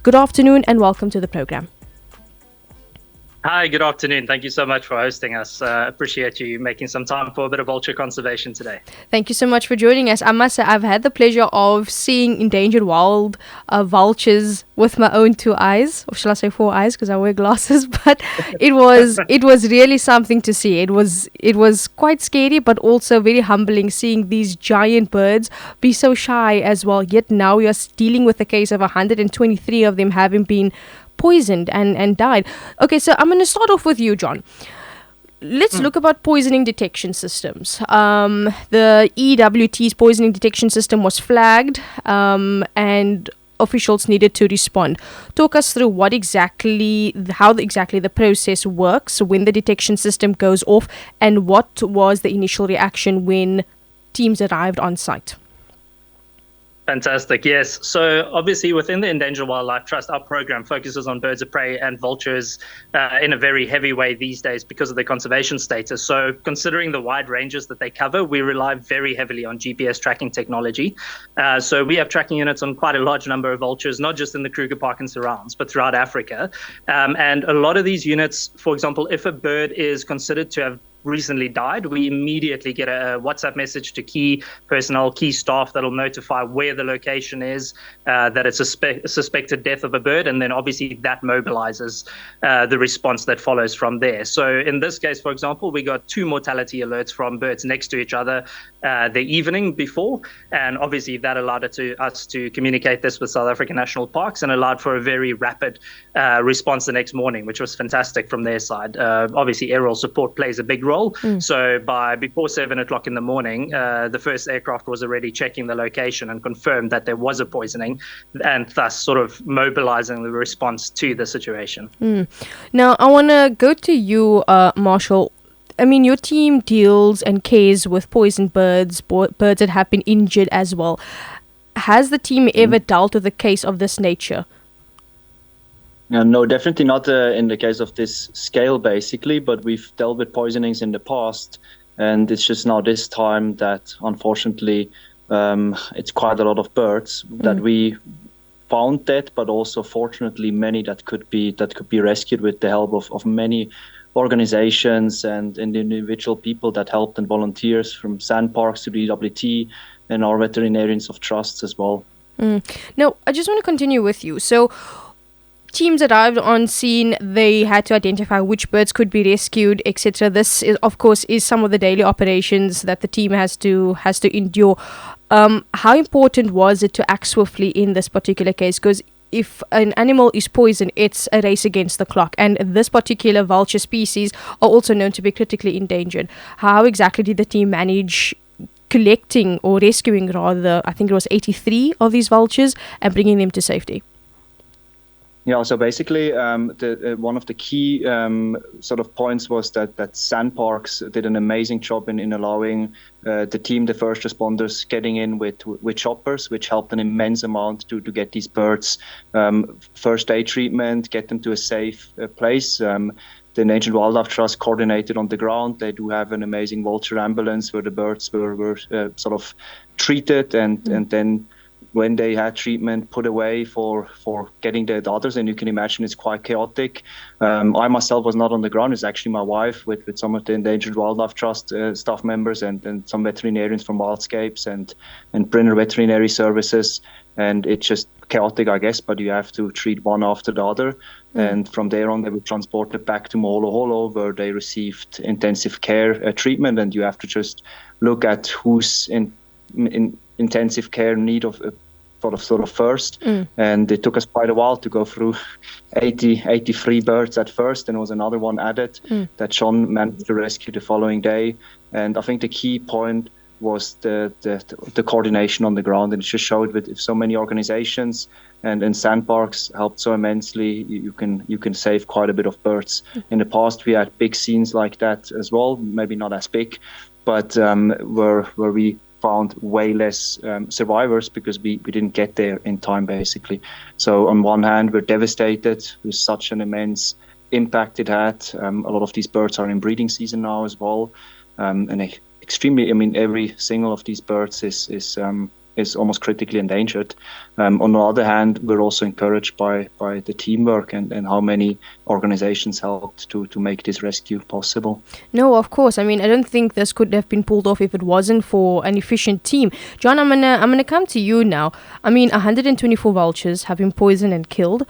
Good afternoon and welcome to the program. Hi, good afternoon. Thank you so much for hosting us. Appreciate you making some time for a bit of vulture conservation today. Thank you so much for joining us. I must say, I've had the pleasure of seeing endangered wild vultures with my own 2 eyes, or shall I say 4 eyes, because I wear glasses. But it was really something to see. It was quite scary, but also very humbling seeing these giant birds be so shy as well. Yet now we are dealing with a case of 123 of them having been poisoned and died. Okay, so I'm going to start off with you, John. Let's look about poisoning detection systems. The EWT's poisoning detection system was flagged and officials needed to respond. Talk us through how exactly the process works when the detection system goes off, and what was the initial reaction when teams arrived on site. Fantastic. Yes. So obviously within the Endangered Wildlife Trust, our program focuses on birds of prey and vultures in a very heavy way these days because of their conservation status. So considering the wide ranges that they cover, we rely very heavily on GPS tracking technology. So we have tracking units on quite a large number of vultures, not just in the Kruger Park and surrounds, but throughout Africa. And a lot of these units, for example, if a bird is considered to have recently died, we immediately get a WhatsApp message to key personnel, key staff that'll notify where the location is, that it's a suspected death of a bird, and then obviously that mobilizes the response that follows from there. So in this case, for example, we got 2 mortality alerts from birds next to each other the evening before, and obviously that allowed us to communicate this with South African National Parks and allowed for a very rapid response the next morning, which was fantastic from their side. Obviously aerial support plays a big role. So before 7 o'clock in the morning, the first aircraft was already checking the location and confirmed that there was a poisoning, and thus sort of mobilizing the response to the situation. Now, I want to go to you, Marshall. I mean, your team deals and cares with poisoned birds that have been injured as well. Has the team ever dealt with a case of this nature? No, definitely not in the case of this scale, basically, but we've dealt with poisonings in the past, and it's just now this time that, unfortunately, it's quite a lot of birds that we found dead, but also, fortunately, many that could be rescued with the help of many organizations and individual people that helped, and volunteers from SANParks to the EWT and our veterinarians of trusts as well. Now, I just want to continue with you. So, teams arrived on scene. They had to identify which birds could be rescued, etc. This is, of course, some of the daily operations that the team has to endure. How important was it to act swiftly in this particular case? Because if an animal is poisoned, it's a race against the clock. And this particular vulture species are also known to be critically endangered. How exactly did the team manage collecting or rescuing, rather, I think it was 83 of these vultures, and bringing them to safety? Yeah, so basically, one of the key sort of points was that SANParks did an amazing job in allowing the team, the first responders, getting in with choppers, which helped an immense amount to get these birds first aid treatment, get them to a safe place. The Endangered Wildlife Trust coordinated on the ground. They do have an amazing vulture ambulance where the birds were sort of treated and then, when they had treatment, put away for getting the others. And you can imagine it's quite chaotic. I myself was not on the ground. It's actually my wife with some of the Endangered Wildlife Trust staff members and some veterinarians from Wildscapes and Brenner Veterinary Services. And it's just chaotic, I guess, but you have to treat one after the other. And from there on, they were transported back to Moholoholo, where they received intensive care treatment. And you have to just look at who's in intensive care need of sort of first. And it took us quite a while to go through 83 birds at first, and there was another one added that Sean managed to rescue the following day. And I think the key point was the coordination on the ground, and it just showed that if so many organizations and SANParks helped so immensely, you can save quite a bit of birds. In the past, we had big scenes like that as well, maybe not as big, but where we found way less survivors because we didn't get there in time, basically. So on one hand, we're devastated with such an immense impact it had. A lot of these birds are in breeding season now as well. And extremely, I mean, every single of these birds is is almost critically endangered. On the other hand, we're also encouraged by the teamwork and how many organizations helped to make this rescue possible. No, of course. I mean, I don't think this could have been pulled off if it wasn't for an efficient team. John, I'm gonna come to you now. I mean, 124 vultures have been poisoned and killed.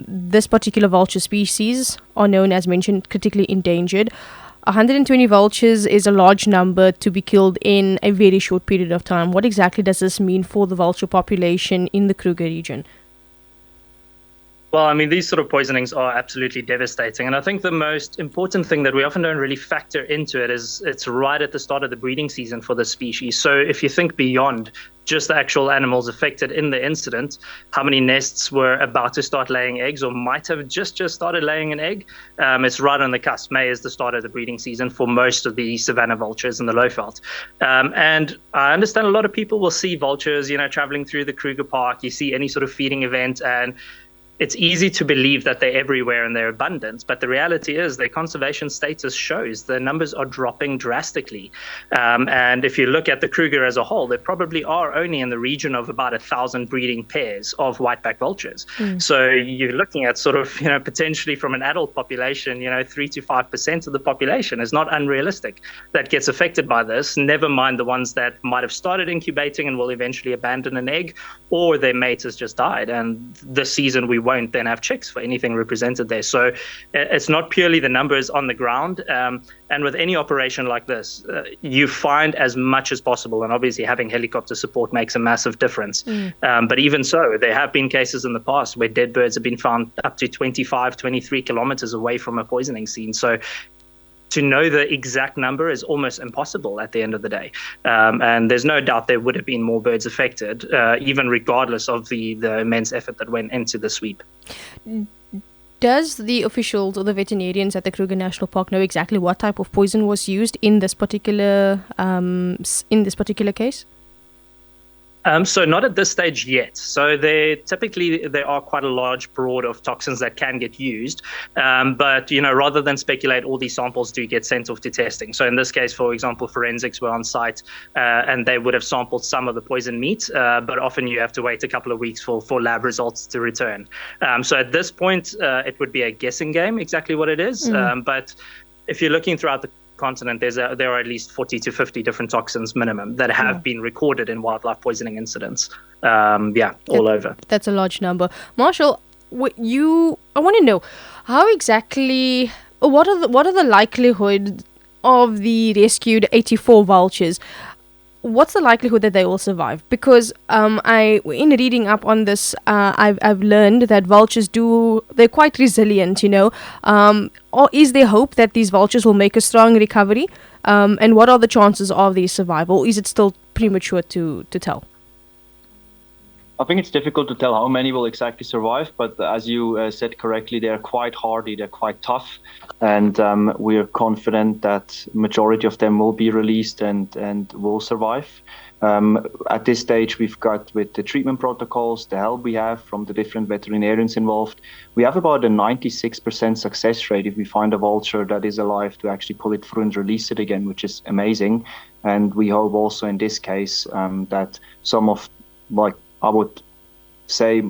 This particular vulture species are known, as mentioned, critically endangered. 120 vultures is a large number to be killed in a very short period of time. What exactly does this mean for the vulture population in the Kruger region? Well, I mean, these sort of poisonings are absolutely devastating. And I think the most important thing that we often don't really factor into it is it's right at the start of the breeding season for the species. So if you think beyond just the actual animals affected in the incident, how many nests were about to start laying eggs or might have just started laying an egg, it's right on the cusp. May is the start of the breeding season for most of the savanna vultures in the Lowveld. And I understand a lot of people will see vultures, traveling through the Kruger Park. You see any sort of feeding event, and it's easy to believe that they're everywhere and they're abundant, but the reality is their conservation status shows the numbers are dropping drastically. And if you look at the Kruger as a whole, there probably are only in the region of about 1,000 breeding pairs of whiteback vultures. So you're looking at sort of, potentially from an adult population, 3 to 5% of the population is not unrealistic that gets affected by this, never mind the ones that might have started incubating and will eventually abandon an egg, or their mate has just died. And this season we won't then have chicks for anything represented there. So it's not purely the numbers on the ground. And with any operation like this, you find as much as possible. And obviously having helicopter support makes a massive difference. But even so, there have been cases in the past where dead birds have been found up to 25, 23 kilometers away from a poisoning scene. So to know the exact number is almost impossible at the end of the day. And there's no doubt there would have been more birds affected, even regardless of the immense effort that went into the sweep. Does the officials or the veterinarians at the Kruger National Park know exactly what type of poison was used in this particular case? So not at this stage yet. So there are quite a large broad of toxins that can get used. But, rather than speculate, all these samples do get sent off to testing. So in this case, for example, forensics were on site and they would have sampled some of the poison meat. But often you have to wait a couple of weeks for lab results to return. So at this point, it would be a guessing game exactly what it is. But if you're looking throughout the continent, there are at least 40 to 50 different toxins minimum that have been recorded in wildlife poisoning incidents. All over. That's a large number. Marshall, I want to know how exactly, what are the likelihood of the rescued 84 vultures? What's the likelihood that they will survive? Because in reading up on this, I've learned that vultures they're quite resilient, or is there hope that these vultures will make a strong recovery? And what are the chances of their survival? Is it still premature to tell? I think it's difficult to tell how many will exactly survive, but as you said correctly, they're quite hardy, they're quite tough, and we are confident that majority of them will be released and will survive. At this stage, we've got, with the treatment protocols, the help we have from the different veterinarians involved, we have about a 96% success rate if we find a vulture that is alive to actually pull it through and release it again, which is amazing. And we hope also in this case that some of, I would say,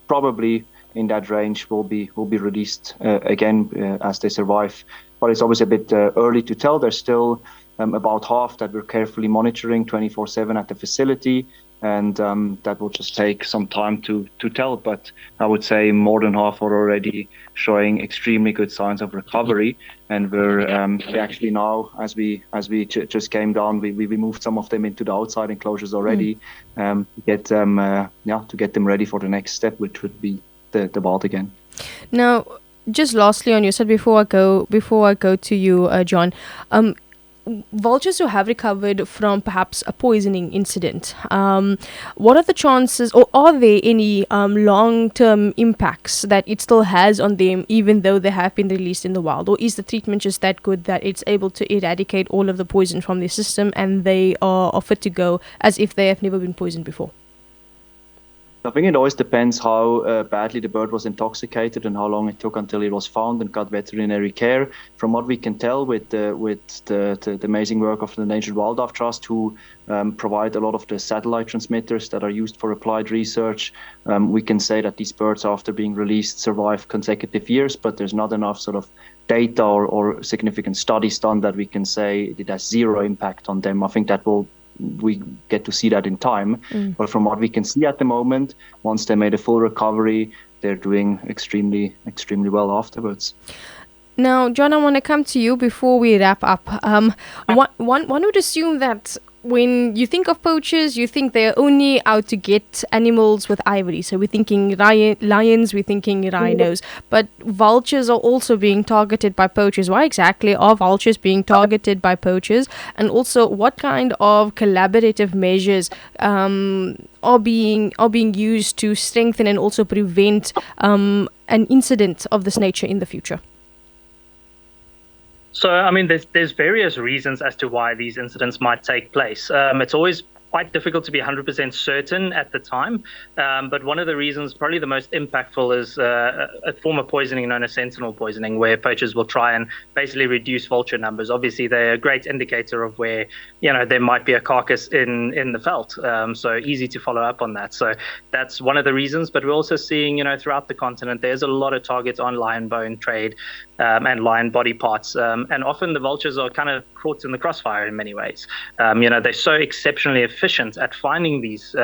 probably in that range will be released again as they survive. But it's obviously a bit early to tell. There's still about half that we're carefully monitoring 24/7 at the facility, and that will just take some time to tell. But I would say more than half are already showing extremely good signs of recovery. And we're actually now, as we just came down, we moved some of them into the outside enclosures already to get them ready for the next step, which would be the bath again. Now, just lastly on your side, before I go to you, John, vultures who have recovered from perhaps a poisoning incident, what are the chances, or are there any long-term impacts that it still has on them even though they have been released in the wild? Or is the treatment just that good that it's able to eradicate all of the poison from their system and they are fit to go as if they have never been poisoned before? I think it always depends how badly the bird was intoxicated and how long it took until it was found and got veterinary care. From what we can tell with the amazing work of the Endangered Wildlife Trust, who provide a lot of the satellite transmitters that are used for applied research, we can say that these birds, after being released, survive consecutive years, but there's not enough sort of data or significant studies done that we can say it has zero impact on them. I think we get to see that in time. But from what we can see at the moment, once they made a full recovery, they're doing extremely well afterwards. Now, John, I want to come to you before we wrap up. One would assume that when you think of poachers, you think they're only out to get animals with ivory. So we're thinking lions, we're thinking rhinos. But vultures are also being targeted by poachers. Why exactly are vultures being targeted by poachers? And also, what kind of collaborative measures are being used to strengthen and also prevent an incident of this nature in the future? So, I mean, there's various reasons as to why these incidents might take place. It's always quite difficult to be 100% certain at the time. But one of the reasons, probably the most impactful, is a form of poisoning known as sentinel poisoning, where poachers will try and basically reduce vulture numbers. Obviously, they're a great indicator of where, there might be a carcass in the veld. So easy to follow up on that. So that's one of the reasons. But we're also seeing, throughout the continent, there's a lot of targets on lion bone trade and lion body parts. And often the vultures are kind of caught in the crossfire in many ways. They're so exceptionally efficient at finding these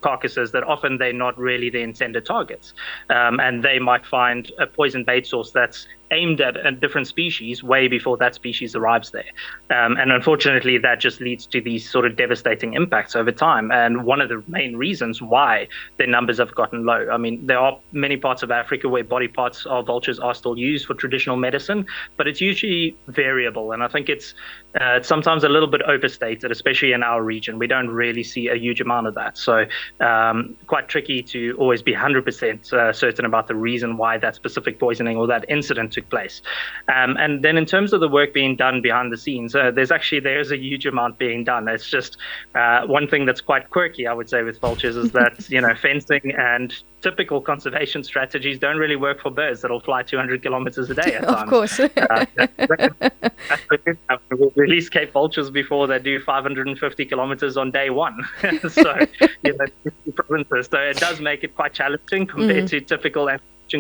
carcasses that often they're not really the intended targets. And they might find a poison bait source that's aimed at a different species way before that species arrives there. And unfortunately, that just leads to these sort of devastating impacts over time. And one of the main reasons why their numbers have gotten low. I mean, there are many parts of Africa where body parts of vultures are still used for traditional medicine, but it's usually variable. And I think it's sometimes a little bit overstated, especially in our region. We don't really see a huge amount of that. So quite tricky to always be 100% certain about the reason why that specific poisoning or that incident took place. And then in terms of the work being done behind the scenes, there's a huge amount being done. It's just one thing that's quite quirky, I would say, with vultures is that, fencing and typical conservation strategies don't really work for birds that'll fly 200 kilometers a day at times. Of course. We'll release Cape vultures before they do 550 kilometers on day one. So, provinces. So it does make it quite challenging compared to typical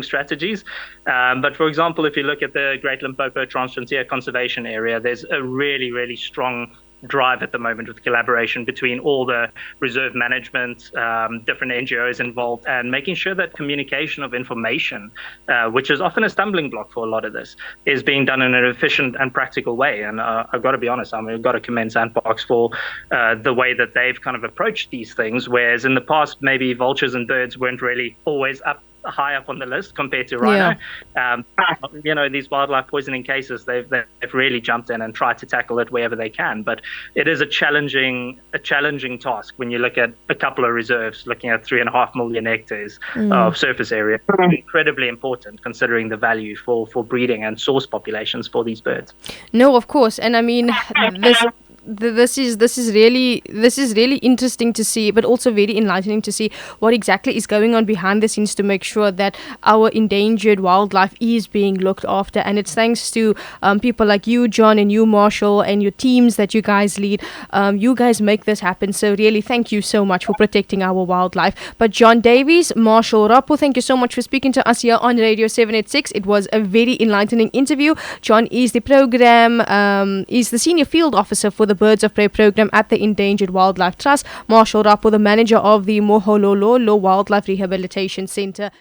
strategies. But for example, if you look at the Great Limpopo Transfrontier Conservation Area, there's a really, really strong drive at the moment with collaboration between all the reserve management, different NGOs involved, and making sure that communication of information, which is often a stumbling block for a lot of this, is being done in an efficient and practical way. And I've got to be honest, I've got to commend SANParks for the way that they've kind of approached these things, whereas in the past, maybe vultures and birds weren't really always high up on the list compared to rhino. These wildlife poisoning cases, they've really jumped in and tried to tackle it wherever they can. But it is a challenging task when you look at a couple of reserves, looking at 3.5 million hectares of surface area. Incredibly important considering the value for breeding and source populations for these birds. No, of course, and I mean this is really interesting to see, but also very enlightening to see what exactly is going on behind the scenes to make sure that our endangered wildlife is being looked after. And it's thanks to people like you, John, and you, Marshall, and your teams that you guys lead. You guys make this happen. So really, thank you so much for protecting our wildlife. But John Davies, Marshall Rappo, thank you so much for speaking to us here on Radio 786. It was a very enlightening interview. John is the senior field officer for the Birds of Prey program at the Endangered Wildlife Trust. Marshall Rappo, the manager of the Moholoholo Wildlife Rehabilitation Center.